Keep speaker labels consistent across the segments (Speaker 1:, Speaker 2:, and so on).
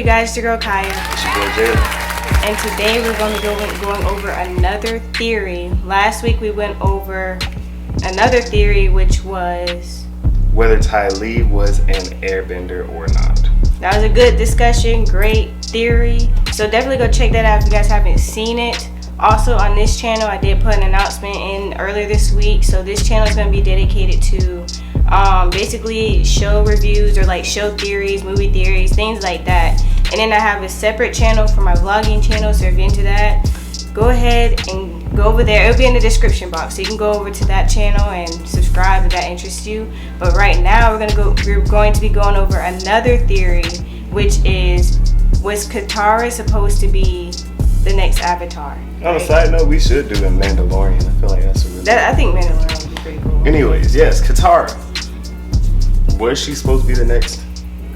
Speaker 1: guys, it's your girl Kiya.
Speaker 2: It's your boy Jayla.
Speaker 1: And today we're going to be going over another theory. Last week we went over another theory, which was
Speaker 2: whether Ty Lee was an airbender or not.
Speaker 1: That was a good discussion, great theory. So definitely go check that out if you guys haven't seen it. Also on this channel, I did put an announcement in earlier this week. So this channel is going to be dedicated to basically show reviews or like show theories, movie theories, things like that. And then I have a separate channel for my vlogging channel. So if you're into that, go ahead and go over there. It'll be in the description box, so you can go over to that channel and subscribe if that interests you. But right now we're going to be going over another theory, which is, was Katara supposed to be the next Avatar?
Speaker 2: On a side note, we should do a Mandalorian. I feel like that's a really
Speaker 1: I think Mandalorian would be pretty cool.
Speaker 2: Anyways, yes, Katara. Was she supposed to be the next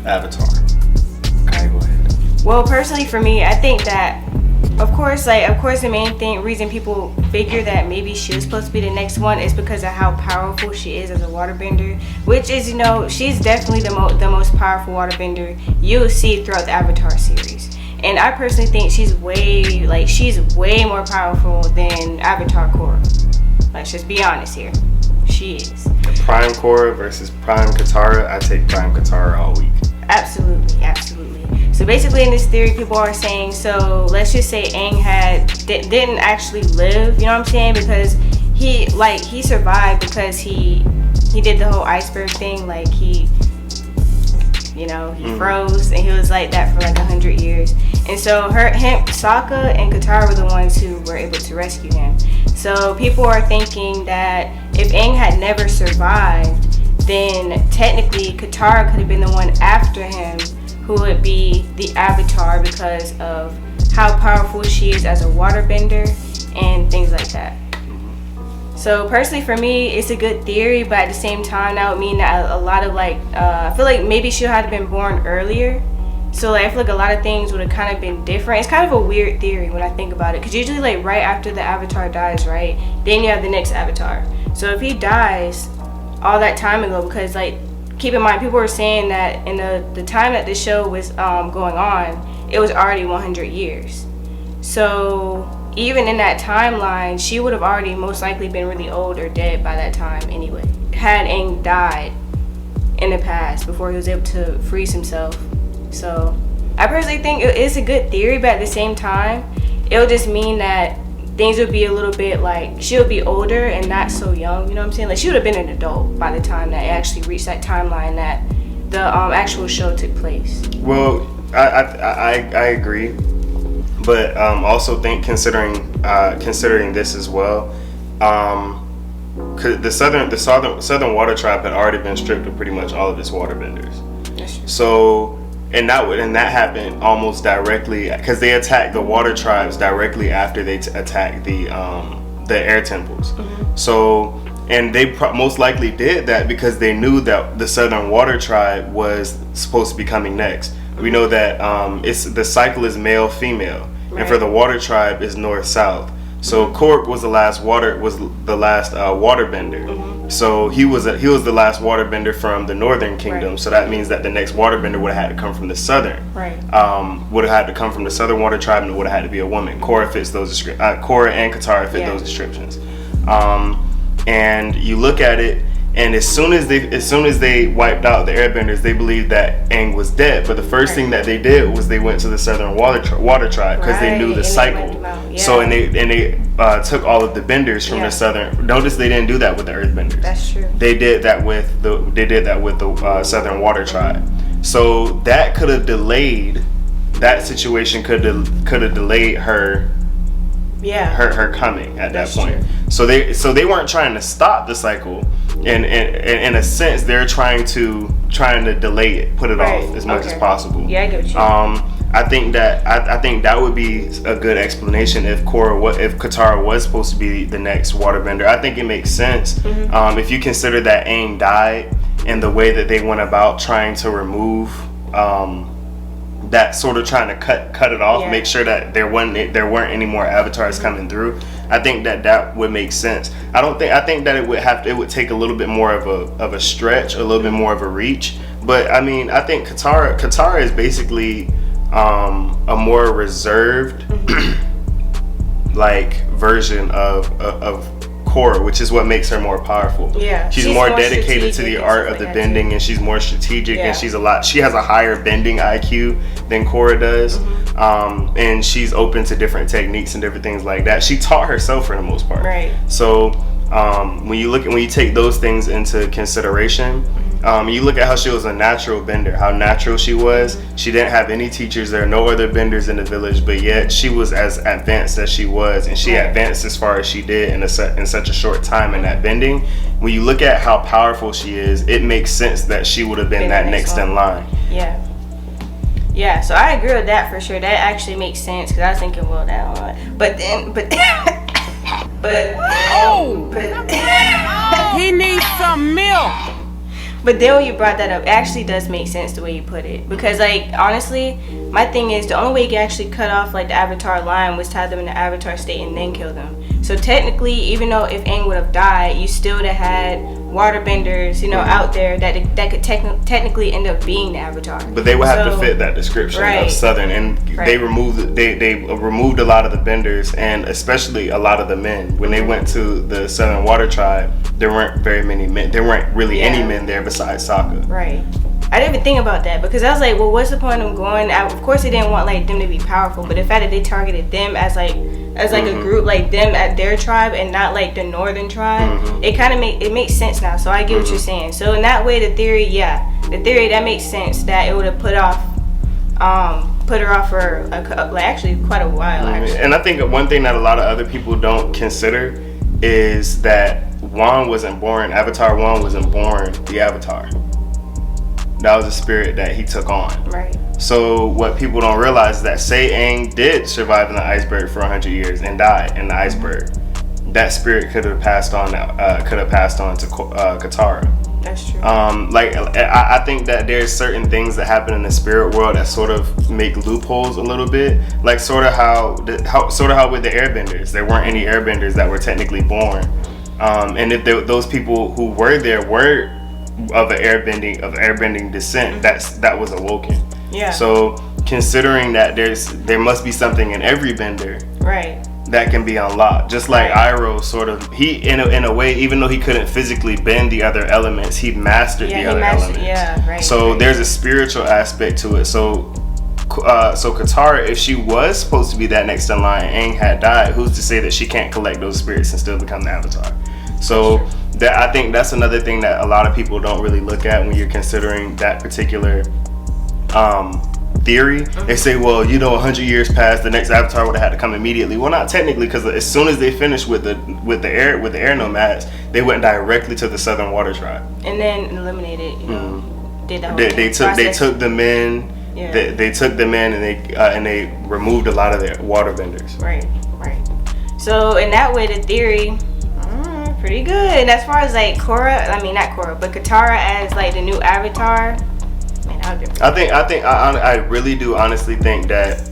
Speaker 2: Avatar? Okay, go ahead.
Speaker 1: Well, personally for me, I think that of course the main reason people figure that maybe she was supposed to be the next one is because of how powerful she is as a waterbender, which is, you know, she's definitely the most powerful waterbender you'll see throughout the Avatar series. And I personally think she's way more powerful than Avatar Korra. Let's just be honest here. She is.
Speaker 2: Prime Korra versus Prime Katara. I take Prime Katara all week. Absolutely.
Speaker 1: So basically in this theory, people are saying, so let's just say Aang didn't actually live, you know what I'm saying? Because he survived because he did the whole iceberg thing, like he froze, and he was like that for like 100 years. And so Sokka and Katara were the ones who were able to rescue him. So people are thinking that if Aang had never survived, then technically Katara could have been the one after him who would be the Avatar because of how powerful she is as a waterbender and things like that. So personally for me, it's a good theory, but at the same time, that would mean that a lot of I feel like maybe she had been born earlier. So I feel like a lot of things would have kind of been different. It's kind of a weird theory when I think about it, because usually right after the Avatar dies, right, then you have the next Avatar. So if he dies all that time ago, because keep in mind, people were saying that in the time that the show was going on, it was already 100 years. So even in that timeline, she would have already most likely been really old or dead by that time anyway. Had Aang died in the past before he was able to freeze himself. So I personally think it's a good theory, but at the same time, it'll just mean that things would be a little bit she'll be older and not so young, you know what I'm saying? Like she would have been an adult by the time that it actually reached that timeline that the actual show took place.
Speaker 2: Well, I agree, but also think considering this as well, cause the southern water tribe had already been stripped of pretty much all of its waterbenders.
Speaker 1: That's true.
Speaker 2: So. And that happened almost directly because they attacked the water tribes directly after they attacked the air temples.
Speaker 1: Mm-hmm.
Speaker 2: So, and they most likely did that because they knew that the southern water tribe was supposed to be coming next. We know that the cycle is male female, right. And for the water tribe is north south. So Korg was the last waterbender. Mm-hmm. So he was the last waterbender from the northern kingdom. Right. So that means that the next waterbender would have had to come from the southern.
Speaker 1: Right.
Speaker 2: Would have had to come from the southern water tribe, and it would have had to be a woman. Korra fits those Korra and Katara fit those descriptions. And you look at it, and as soon as they wiped out the airbenders, they believed that Aang was dead. But the first thing that they did was they went to the southern water tribe because they knew the cycle. So and they took all of the benders from the southern. Notice they didn't do that with the earthbenders.
Speaker 1: That's true.
Speaker 2: They did that with the southern water tribe. So that could have delayed. That situation could have delayed her.
Speaker 1: Yeah.
Speaker 2: Her coming at that point.
Speaker 1: True.
Speaker 2: So they weren't trying to stop the cycle. In a sense, they're trying to delay it, put it off as much as possible.
Speaker 1: Yeah, I get you.
Speaker 2: I think that would be a good explanation if Katara was supposed to be the next waterbender. I think it makes sense. Mm-hmm. If you consider that Aang died and the way that they went about trying to remove that, sort of trying to cut it off, make sure that there weren't any more avatars coming through. I think that would make sense. I think that it would take a little bit more of a stretch, a little bit more of a reach. But I mean, I think Katara is basically a more reserved like version of Korra, which is what makes her more powerful.
Speaker 1: Yeah,
Speaker 2: she's more dedicated to the art of the bending, and she's more strategic, and she has a higher bending IQ than Korra does. And she's open to different techniques and different things like that. She taught herself for the most part.
Speaker 1: Right.
Speaker 2: So when you take those things into consideration, you look at how she was a natural bender, how natural she was. She didn't have any teachers there, no other benders in the village, but yet she was as advanced as she was, and she advanced as far as she did in such a short time in that bending. When you look at how powerful she is, it makes sense that she would have been that next in line.
Speaker 1: Yeah, so I agree with that for sure. That actually makes sense, because I was thinking, well, that,
Speaker 3: he needs some milk.
Speaker 1: But then when you brought that up, it actually does make sense the way you put it. Because, like, honestly, my thing is the only way you can actually cut off, like, the Avatar line was to have them in the Avatar state and then kill them. So technically, even though if Aang would have died, you still would have had waterbenders, out there that could technically end up being the Avatar.
Speaker 2: But they would have to fit that description of Southern, and they removed a lot of the benders, and especially a lot of the men. When they went to the Southern Water Tribe, there weren't very many men. There weren't really any men there besides Sokka.
Speaker 1: Right. I didn't even think about that, because I was like, well, what's the point of them going? Of course, they didn't want like them to be powerful, but the fact that they targeted them as a group, like them at their tribe and not like the northern tribe, it kind of makes sense now. So I get what you're saying. So in that way, the theory that makes sense, that it would have put her off for actually quite a while. Actually.
Speaker 2: And I think one thing that a lot of other people don't consider is that Avatar 1 wasn't born the Avatar. That was a spirit that he took on.
Speaker 1: Right.
Speaker 2: So what people don't realize is that say Aang did survive in the iceberg for 100 years and died in the iceberg, that spirit could have passed on to Katara.
Speaker 1: That's true.
Speaker 2: I think that there's certain things that happen in the spirit world that sort of make loopholes a little bit. Like sort of how with the airbenders, there weren't any airbenders that were technically born. And if those people who were there were of airbending descent, that was awoken.
Speaker 1: Yeah.
Speaker 2: So considering that there must be something in every bender,
Speaker 1: right,
Speaker 2: that can be unlocked. Just like Iroh, sort of, he in a way, even though he couldn't physically bend the other elements, he mastered the other elements.
Speaker 1: Yeah, right.
Speaker 2: So there's a spiritual aspect to it. So Katara, if she was supposed to be that next in line, Aang had died, who's to say that she can't collect those spirits and still become the Avatar? So that, I think that's another thing that a lot of people don't really look at when you're considering that particular theory. They say, well, 100 years passed, the next Avatar would have had to come immediately. Well, not technically, because as soon as they finished with the air nomads, they went directly to the Southern Water Tribe
Speaker 1: and then eliminated. Did the whole
Speaker 2: they took them in. Yeah. They took them in, and they removed a lot of their waterbenders.
Speaker 1: Right. So in that way, the theory. Pretty good. And as far as like but Katara as like the new Avatar, man, that would be
Speaker 2: I really do honestly think that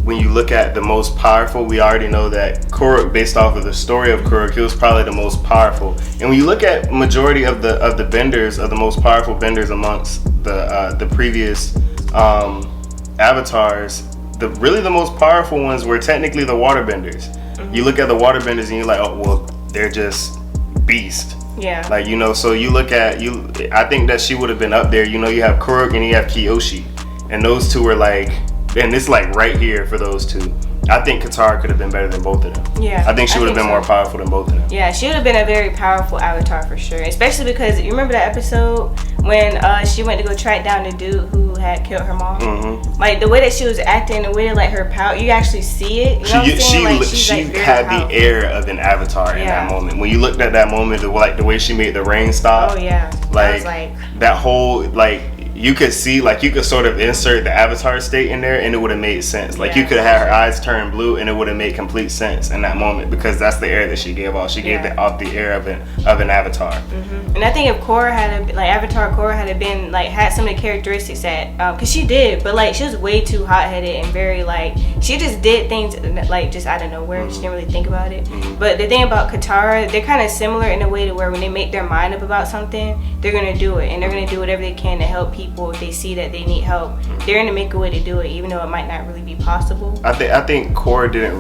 Speaker 2: when you look at the most powerful, we already know that Kuruk, based off of the story of Kuruk, he was probably the most powerful. And when you look at majority of the benders, of the most powerful benders amongst the previous avatars, the most powerful ones were technically the waterbenders. You look at the waterbenders and you're like, oh well, they're just beast.
Speaker 1: Yeah.
Speaker 2: Like, so you look at I think that she would have been up there. You have Kuruk and you have Kyoshi, and those two were like, and it's like right here for those two. I think Katara could have been better than both of them.
Speaker 1: Yeah.
Speaker 2: I think she would have been more powerful than both of them.
Speaker 1: Yeah, she would have been a very powerful Avatar for sure. Especially because you remember that episode when she went to go track down the dude who had killed her mom. Like the way that she was acting, the way that like her power, you actually see it. You know what I'm saying?
Speaker 2: She had the air of an Avatar in that moment. When you looked at that moment, like the way she made the rain stop.
Speaker 1: Oh yeah.
Speaker 2: Like that whole you could see, like, you could sort of insert the Avatar state in there and it would have made sense. Like, you could have had her eyes turn blue and it would have made complete sense in that moment, because that's the air that she gave off. She gave off the air of an Avatar.
Speaker 1: And I think if Korra Avatar Korra had been, like, had some of the characteristics that, because she did, but, like, she was way too hot-headed and very, like, she just did things, like, just out of nowhere. She didn't really think about it. But the thing about Katara, they're kind of similar in a way to where when they make their mind up about something, they're going to do it. And they're going to do whatever they can to help people people, if they see that they need help, they're gonna make a way to do it, even though it might not really be possible.
Speaker 2: I think Korra didn't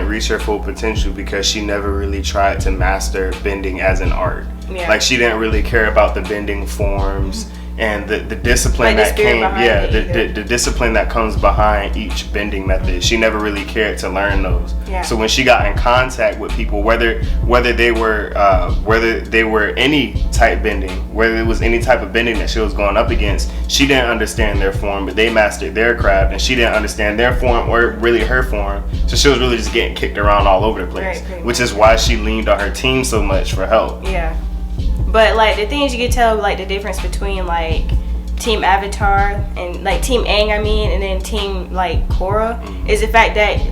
Speaker 2: reach her full potential because she never really tried to master bending as an art.
Speaker 1: Yeah.
Speaker 2: Like she didn't really care about the bending forms and the discipline
Speaker 1: Like the
Speaker 2: that
Speaker 1: spirit
Speaker 2: came.
Speaker 1: behind
Speaker 2: Yeah,
Speaker 1: it
Speaker 2: the discipline that comes behind each bending method. She never really cared to learn those.
Speaker 1: Yeah.
Speaker 2: So when she got in contact with people, whether they were any type bending, whether it was any type of bending that she was going up against, she didn't understand their form, but they mastered their craft, and she didn't understand their form or really her form. So she was really just getting kicked around all over the place,
Speaker 1: Right,
Speaker 2: which is why she leaned on her team so much for help.
Speaker 1: Yeah. But like the thing is, you can tell like the difference between like Team Avatar and like Team Aang, and then Team like Korra, is the fact that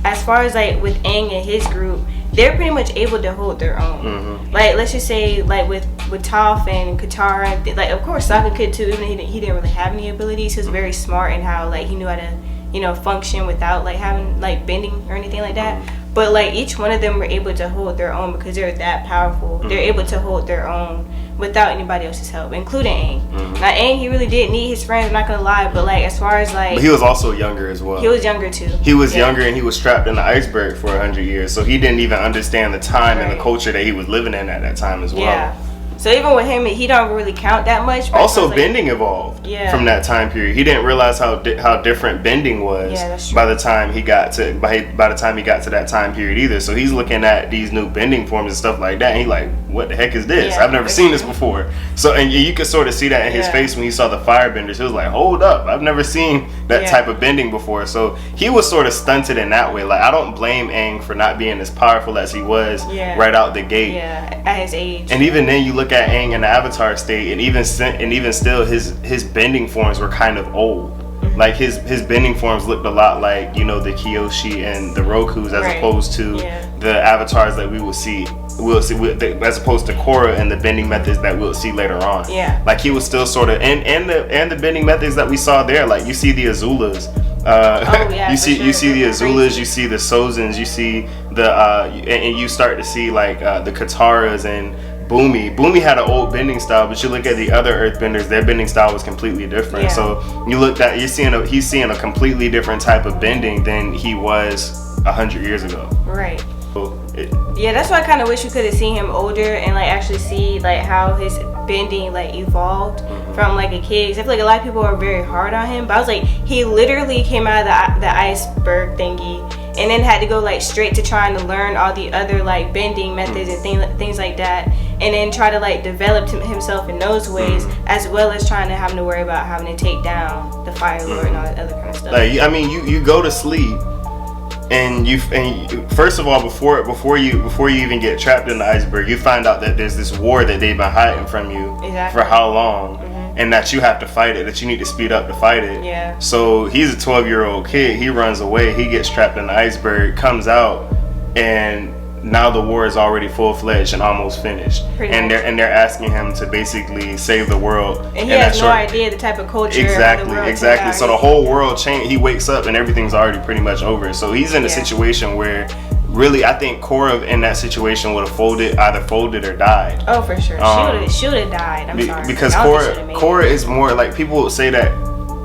Speaker 1: as far as like with Aang and his group, they're pretty much able to hold their own. Like let's just say like with Toph and Katara, like of course Sokka could too, even though he didn't really have any abilities. He was very smart in how like he knew how to function without like having like bending or anything like that. But like each one of them were able to hold their own because they're that powerful. They're able to hold their own without anybody else's help, including Aang. Now Aang, he really did need his friends, I'm not gonna lie, but like as far as like,
Speaker 2: but he was also younger as well.
Speaker 1: He was younger too.
Speaker 2: He was younger, and he was trapped in the iceberg for 100 years, so he didn't even understand the time and the culture that he was living in at that time as well.
Speaker 1: Yeah. So even with him, he don't really count that much.
Speaker 2: Also,
Speaker 1: like,
Speaker 2: bending evolved from that time period. He didn't realize how different bending was by the time he got to that time period either. So he's looking at these new bending forms and stuff like that, and he's like, "What the heck is this? I've never seen this before." So and you could sort of see that in his face when he saw the firebenders. He was like, "Hold up, I've never seen that type of bending before." So he was sort of stunted in that way. Like I don't blame Aang for not being as powerful as he was right out the gate.
Speaker 1: Yeah, at his age.
Speaker 2: And even then, you look at Aang in the Avatar state, and even still, his bending forms were kind of old. Like his bending forms looked a lot like the Kyoshi and the Rokus, as opposed to the avatars that we'll see as opposed to Korra and the bending methods that we'll see later on.
Speaker 1: Yeah.
Speaker 2: Like he was still sort of and the bending methods that we saw there. Like you see the Azulas. You see the Azulas, you see the Sozins, you see the and you start to see like the Kataras and Boomy. Boomy had an old bending style, but you look at the other earthbenders, their bending style was completely different.
Speaker 1: Yeah.
Speaker 2: So he's seeing a completely different type of bending than he was 100 years ago.
Speaker 1: Right.
Speaker 2: So
Speaker 1: That's why I kind of wish we could have seen him older and like actually see like how his bending like evolved from like a kid. 'Cause I feel like a lot of people are very hard on him, but I was like, he literally came out of the iceberg thingy and then had to go like straight to trying to learn all the other like bending methods and things like that, and then try to like develop himself in those ways, as well as trying to having to worry about having to take down the Fire Lord and all that other kind of stuff.
Speaker 2: Like you go to sleep. And you first of all, before you even get trapped in the iceberg, you find out that there's this war that they've been hiding from you for how long, and that you have to fight it, that you need to speed up to fight it.
Speaker 1: Yeah.
Speaker 2: So he's a 12-year-old kid. He runs away. He gets trapped in the iceberg, comes out, and now the war is already full-fledged and almost finished. They're asking him to basically save the world.
Speaker 1: And he has no idea the type of culture.
Speaker 2: Exactly. So the whole world changed. He wakes up and everything's already pretty much over. So he's in a situation where, really, I think Korra in that situation would have either folded or died.
Speaker 1: Oh, for sure. She would have died. I'm sorry.
Speaker 2: Because Korra is more like, people would say that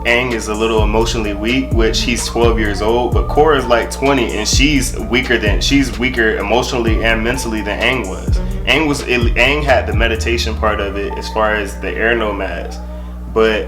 Speaker 2: Aang is a little emotionally weak, which he's 12 years old, but Korra is like 20, and she's weaker emotionally and mentally than Aang was. Aang had the meditation part of it as far as the air nomads, but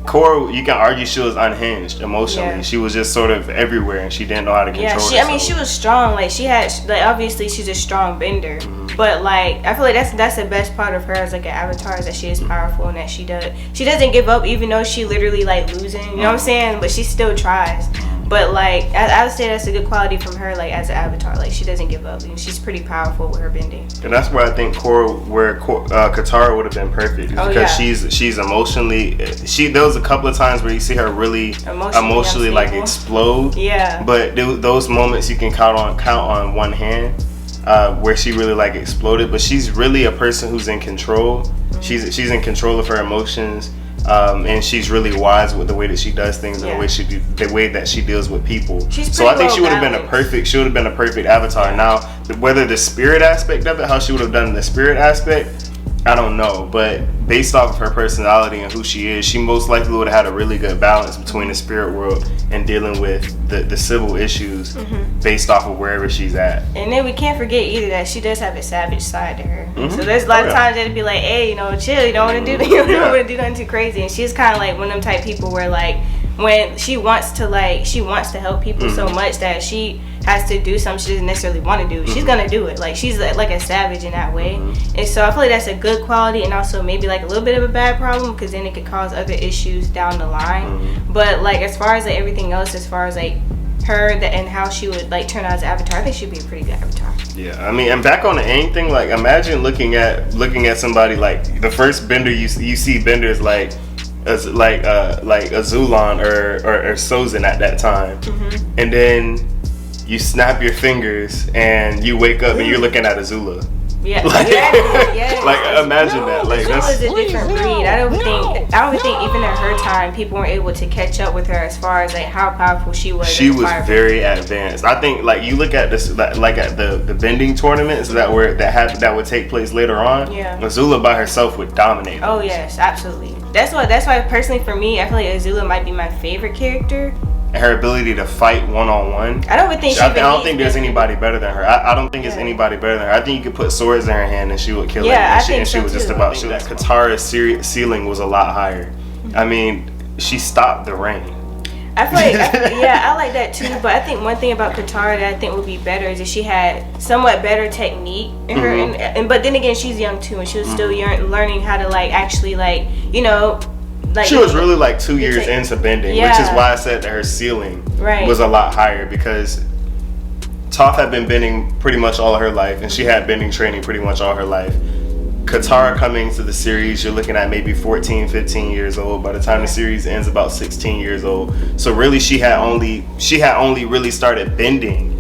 Speaker 2: Korra, you can argue she was unhinged emotionally. She was just sort of everywhere, and she didn't know how to control herself.
Speaker 1: She was strong. Like she had, like obviously she's a strong bender, but like I feel like that's the best part of her as like an avatar, is that she is powerful and that she doesn't give up even though she literally like losing. You know what I'm saying? But she still tries. But like I would say that's a good quality from her, like as an avatar. Like she doesn't give up, and she's pretty powerful with her bending. And
Speaker 2: that's where I think Katara would have been perfect, because she's emotionally. There was a couple of times where you see her really emotionally like explode. Yeah. But those moments you can count on one hand, where she really like exploded. But she's really a person who's in control. She's in control of her emotions. And she's really wise with the way that she does things and the way that she deals with people. So I think she would have been a perfect avatar. Now, whether the spirit aspect of it, how she would have done the spirit aspect, I don't know, but based off of her personality and who she is, she most likely would have had a really good balance between the spirit world and dealing with the civil issues based off of wherever she's at.
Speaker 1: And then we can't forget either that she does have a savage side to her. So there's a lot of times that'd be like, hey, you know, chill, you don't want to do you don't want to do nothing too crazy. And she's kind of like one of them type people where like when she wants to help people so much that she has to do something she doesn't necessarily want to do, she's gonna do it. Like she's like a savage in that way. And so I feel like that's a good quality, and also maybe like a little bit of a bad problem, because then it could cause other issues down the line. But like as far as like everything else, as far as like her and how she would like turn out as Avatar, I think she'd be a pretty good Avatar.
Speaker 2: Yeah, I mean, and back on the Aang thing, like imagine looking at somebody like the first Bender you see Bender's like a Zulon or Sozin at that time, and then you snap your fingers and you wake up and you're looking at Azula.
Speaker 1: Yeah,
Speaker 2: like,
Speaker 1: yes.
Speaker 2: Like imagine that. Like
Speaker 1: Azula's a different breed. I don't think even at her time people weren't able to catch up with her as far as like how powerful she was.
Speaker 2: She was very advanced. I think like you look at this like at the bending tournaments that would take place later on. Yeah, Azula by herself would dominate.
Speaker 1: Oh yes, absolutely. That's why personally for me, I feel like Azula might be my favorite character.
Speaker 2: Her ability to fight one-on-one.
Speaker 1: I don't think
Speaker 2: I don't think there's anybody better than her. I don't think there's anybody better than her. I think you could put swords in her hand and she would kill it.
Speaker 1: Yeah,
Speaker 2: and she was just about. That Katara's ceiling was a lot higher. I mean, she stopped the rain.
Speaker 1: I feel like I like that too. But I think one thing about Katara that I think would be better is if she had somewhat better technique in her. And but then again, she's young too, and she was still learning how to like actually like Like,
Speaker 2: she was really like 2 years into bending, which is why I said that her ceiling was a lot higher, because Toph had been bending pretty much all her life, and she had bending training pretty much all her life. Katara coming to the series, you're looking at maybe 14, 15 years old. By the time the series ends, about 16 years old. So really, she had only really started bending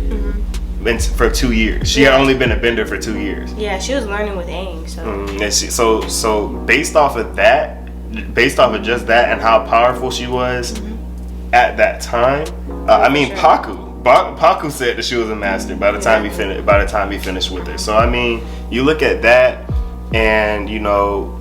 Speaker 2: for 2 years. She had only been a bender for 2 years.
Speaker 1: Yeah, she was learning with Aang.
Speaker 2: So based off of that. Based off of just that and how powerful she was at that time, I mean, Paku said that she was a master by the time he finished with her. So I mean, you look at that, and you know,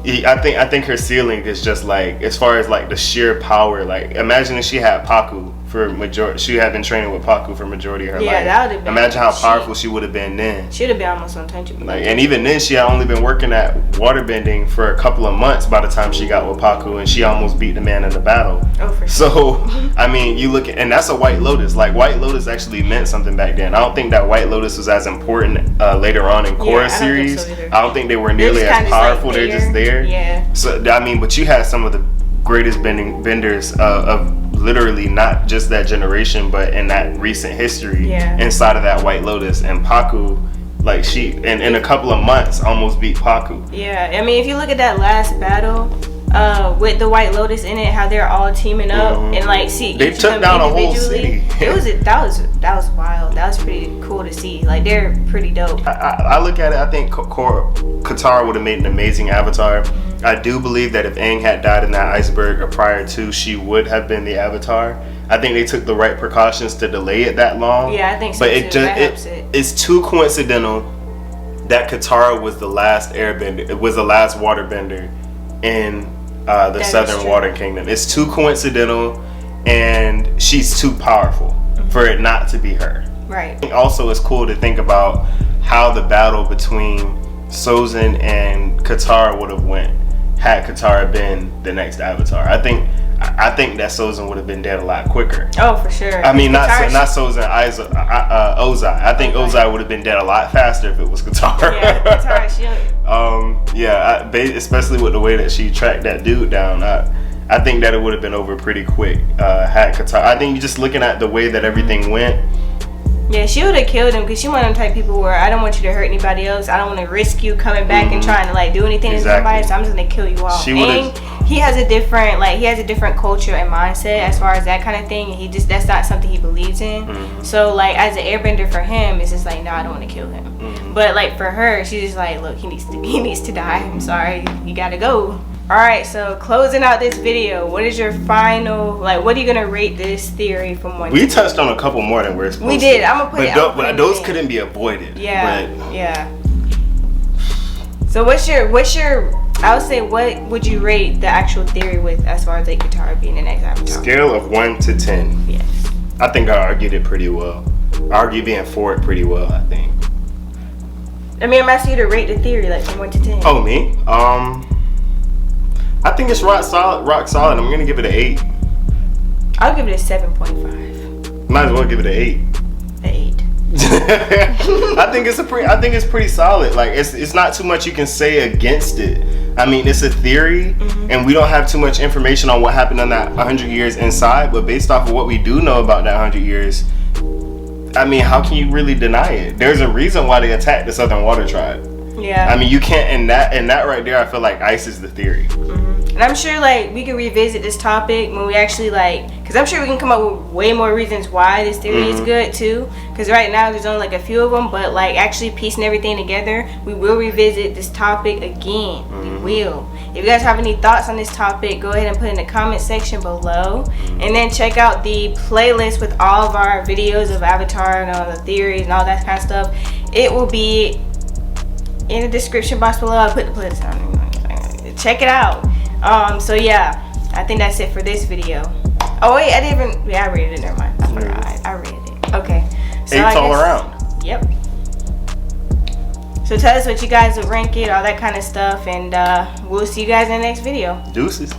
Speaker 2: I think her ceiling is just like, as far as like the sheer power. Like imagine if she had Paku for majority. She had been training with Paku for majority of her life.
Speaker 1: That would have been.
Speaker 2: Imagine how powerful she would have been then.
Speaker 1: She'd have been almost untouchable.
Speaker 2: Like, and even then, she had only been working at waterbending for a couple of months by the time she got with Paku, and she almost beat the man in the battle.
Speaker 1: Oh, for sure.
Speaker 2: So, I mean, you look at, and that's a White Lotus. Like, White Lotus actually meant something back then. I don't think that White Lotus was as important later on in Korra's series. I don't think they were nearly as powerful. They're just there.
Speaker 1: Yeah.
Speaker 2: So, I mean, but you had some of the greatest benders of literally not just that generation, but in that recent history inside of that White Lotus. And Paku, like she in a couple of months almost beat Paku.
Speaker 1: Yeah, I mean, if you look at that last battle with the White Lotus in it, how they're all teaming up and like
Speaker 2: they took down a whole city.
Speaker 1: That was wild. That was pretty cool to see. Like they're pretty dope.
Speaker 2: I look at it. I think Katara would have made an amazing Avatar. I do believe that if Aang had died in that iceberg or prior to, she would have been the Avatar. I think they took the right precautions to delay it that long.
Speaker 1: Yeah, I think so
Speaker 2: but
Speaker 1: too.
Speaker 2: It's too coincidental that Katara was the last airbender. It was the last waterbender in the Southern Water Kingdom. It's too coincidental, and she's too powerful for it not to be her.
Speaker 1: Right.
Speaker 2: Also, it's cool to think about how the battle between Sozin and Katara would have went had Katara been the next Avatar. I think that Sozin would have been dead a lot quicker.
Speaker 1: Oh, for sure.
Speaker 2: I mean, not Sozin, Ozai. I think Ozai would have been dead a lot faster if it was Katara.
Speaker 1: Yeah, Katara,
Speaker 2: especially with the way that she tracked that dude down. I think that it would have been over pretty quick had Katara. I think you're just looking at the way that everything went.
Speaker 1: Yeah, she would have killed him, because she one of them type of people where I don't want you to hurt anybody else. I don't want to risk you coming back and trying to like do anything to somebody, so I'm just gonna kill you all. And he has a different culture and mindset as far as that kind of thing, and that's not something he believes in. So like as an airbender for him, it's just like, no, I don't want to kill him. But like for her, she's just like, look, he needs to die. I'm sorry, you gotta go. Alright, so closing out this video, what is your final, what are you going to rate this theory from 1 to 10?
Speaker 2: We touched on a couple more than we're supposed to.
Speaker 1: We did. I'm going to put it
Speaker 2: But those couldn't be avoided.
Speaker 1: Yeah, yeah. So what's your? I would say, what would you rate the actual theory with as far as like Katara being the next Avatar?
Speaker 2: Scale of 1 to 10.
Speaker 1: Yes.
Speaker 2: I think I argued it pretty well. I argued being for it pretty well, I think.
Speaker 1: I mean, I'm asking you to rate the theory like from 1 to 10.
Speaker 2: Oh, me? I think it's rock solid. I'm gonna give it an 8.
Speaker 1: I'll give it a 7.5.
Speaker 2: Might as well give it an 8.
Speaker 1: An 8.
Speaker 2: I think it's pretty solid. Like it's not too much you can say against it. I mean, it's a theory, and we don't have too much information on what happened on that 100 years inside. But based off of what we do know about that 100 years, I mean, how can you really deny it? There's a reason why they attacked the Southern Water Tribe.
Speaker 1: Yeah.
Speaker 2: I mean, you can't. And that right there, I feel like ices the theory.
Speaker 1: And I'm sure like we could revisit this topic when we actually like, because I'm sure we can come up with way more reasons why this theory is good too. Because right now there's only like a few of them, but like actually piecing everything together, we will revisit this topic again. We will. If you guys have any thoughts on this topic, go ahead and put in the comment section below, and then check out the playlist with all of our videos of Avatar and all the theories and all that kind of stuff. It will be in the description box below. I'll put the playlist on. Check it out. So yeah, I think that's it for this video. Oh wait, I rated it. Never mind. I forgot. I rated it. Okay. So
Speaker 2: 8's all around.
Speaker 1: Yep. So tell us what you guys would rank it, all that kind of stuff, and we'll see you guys in the next video.
Speaker 2: Deuces.